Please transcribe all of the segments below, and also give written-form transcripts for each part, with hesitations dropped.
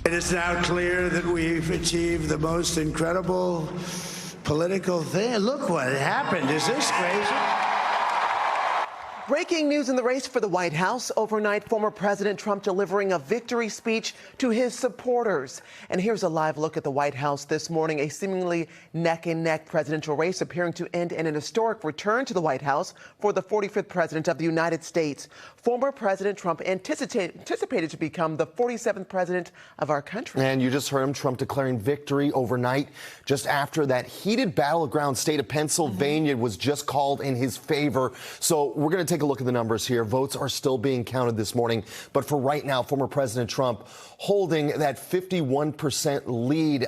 It is now clear that we've achieved the most incredible political thing. Look what happened. Is this crazy? Breaking news in the race for the White House. Overnight, former President Trump delivering a victory speech to his supporters. And here's a live look at the White House this morning. A seemingly neck-and-neck presidential race appearing to end in an historic return to the White House for the 45th president of the United States. Former President Trump anticipated to become the 47th president of our country. And you just heard him, Trump declaring victory overnight just after that heated battleground state of Pennsylvania was just called in his favor. So we're going to take a look at the numbers here. Votes are still being counted this morning. But for right now, former President Trump holding that 51% lead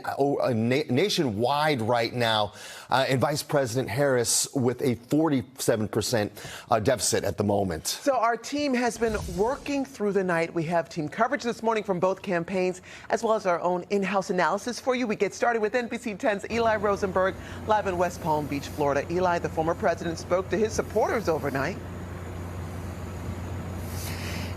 nationwide right now, and Vice President Harris with a 47% deficit at the moment. So our team has been working through the night. We have team coverage this morning from both campaigns, as well as our own in-house analysis for you. We get started with NBC 10's Eli Rosenberg, live in West Palm Beach, Florida. Eli, the former president spoke to his supporters overnight.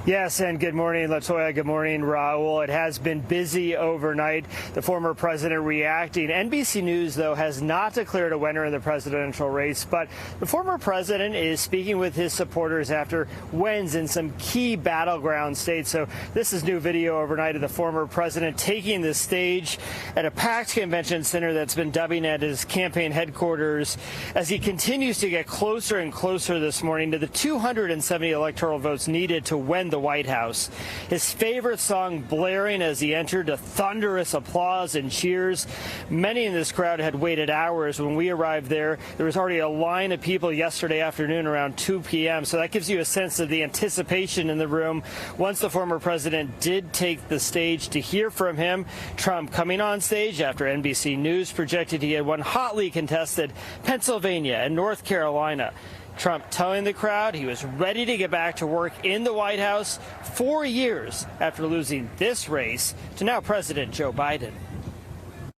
Yes, and good morning, Latoya. Good morning, Raul. It has been busy overnight. The former president reacting. NBC News, though, has not declared a winner in the presidential race, but the former president is speaking with his supporters after wins in some key battleground states. So this is new video overnight of the former president taking the stage at a packed convention center that's been dubbing at his campaign headquarters as he continues to get closer and closer this morning to the 270 electoral votes needed to win the White House. His favorite song blaring as he entered to thunderous applause and cheers. Many in this crowd had waited hours. When we arrived there, there was already a line of people yesterday afternoon around 2 p.m. So that gives you a sense of the anticipation in the room. Once the former president did take the stage to hear from him, Trump coming on stage after NBC News projected he had won hotly contested Pennsylvania and North Carolina. Trump telling the crowd he was ready to get back to work in the White House 4 years after losing this race to now President Joe Biden.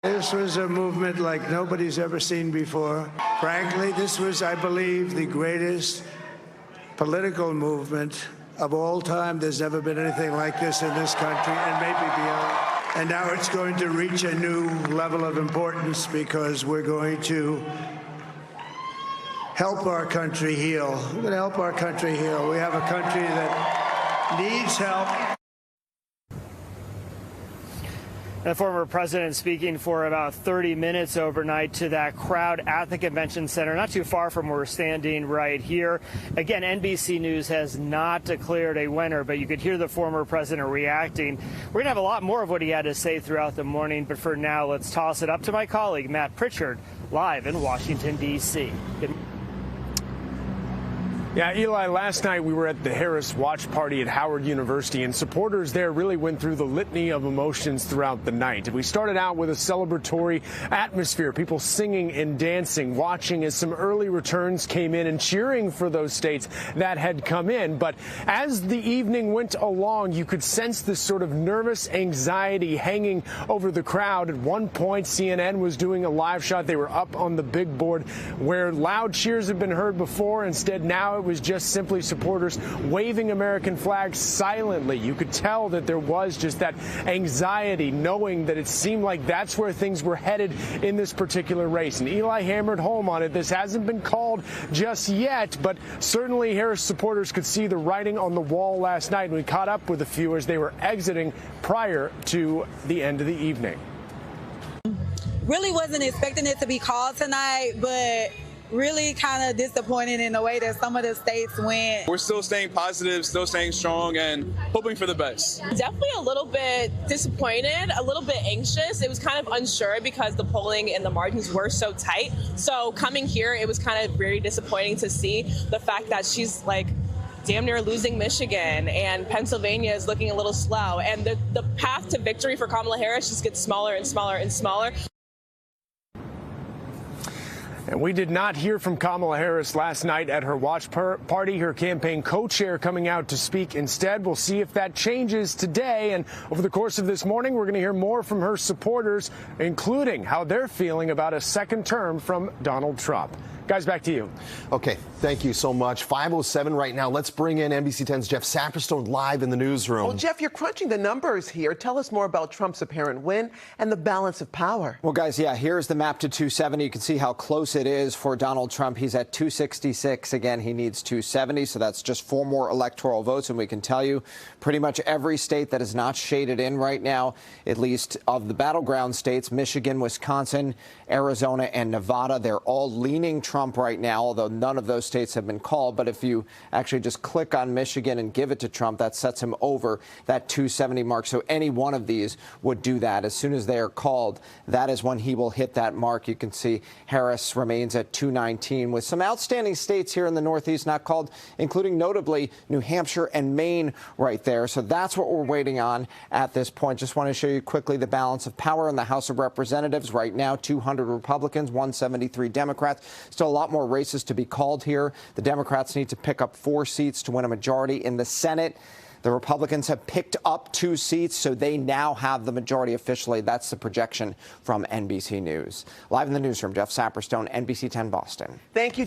This was a movement like nobody's ever seen before. Frankly, this was, I believe, the greatest political movement of all time. There's never been anything like this in this country and maybe beyond. And now it's going to reach a new level of importance because we're going to help our country heal. We're going to help our country heal. We have a country that needs help. The former president speaking for about 30 minutes overnight to that crowd at the convention center, not too far from where we're standing right here. Again, NBC News has not declared a winner, but you could hear the former president reacting. We're going to have a lot more of what he had to say throughout the morning, but for now, let's toss it up to my colleague, Matt Pritchard, live in Washington, D.C. Yeah, Eli, last night we were at the Harris Watch Party at Howard University, and supporters there really went through the litany of emotions throughout the night. We started out with a celebratory atmosphere, people singing and dancing, watching as some early returns came in and cheering for those states that had come in. But as the evening went along, you could sense this sort of nervous anxiety hanging over the crowd. At one point, CNN was doing a live shot. They were up on the big board where loud cheers had been heard before. Instead, now it was just simply supporters waving American flags silently. You could tell that there was just that anxiety, knowing that it seemed like that's where things were headed in this particular race. And Eli hammered home on it. This hasn't been called just yet, but certainly Harris supporters could see the writing on the wall last night. And we caught up with a few as they were exiting prior to the end of the evening. Really wasn't expecting it to be called tonight, but really kind of disappointed in the way that some of the states went. We're still staying positive, still staying strong, and hoping for the best. Definitely a little bit disappointed, a little bit anxious. It was kind of unsure because the polling and the margins were so tight. So coming here, it was kind of very disappointing to see the fact that she's like damn near losing Michigan, and Pennsylvania is looking a little slow. And the path to victory for Kamala Harris just gets smaller and smaller and smaller. And we did not hear from Kamala Harris last night at her watch party, her campaign co-chair coming out to speak instead. We'll see if that changes today. And over the course of this morning, we're going to hear more from her supporters, including how they're feeling about a second term from Donald Trump. Guys, back to you. Okay, thank you so much. 5:07 right now. Let's bring in NBC 10's Jeff Saperstone live in the newsroom. Well, Jeff, you're crunching the numbers here. Tell us more about Trump's apparent win and the balance of power. Well, guys, yeah, here's the map to 270. You can see how close it is for Donald Trump. He's at 266. Again, he needs 270, so that's just 4 more electoral votes. And we can tell you pretty much every state that is not shaded in right now, at least of the battleground states, Michigan, Wisconsin, Arizona, and Nevada, they're all leaning Trump right now, although none of those states have been called. But if you actually just click on Michigan and give it to Trump, that sets him over that 270 mark. So any one of these would do that. As soon as they are called, that is when he will hit that mark. You can see Harris remains at 219 with some outstanding states here in the Northeast not called, including notably New Hampshire and Maine right there. So that's what we're waiting on at this point. Just want to show you quickly the balance of power in the House of Representatives right now. 200 Republicans, 173 Democrats. Still a lot more races to be called here. The Democrats need to pick up 4 seats to win a majority in the Senate. The Republicans have picked up 2 seats, so they now have the majority officially. That's the projection from NBC News. Live in the newsroom, Jeff Saperstone, NBC 10 Boston. Thank you.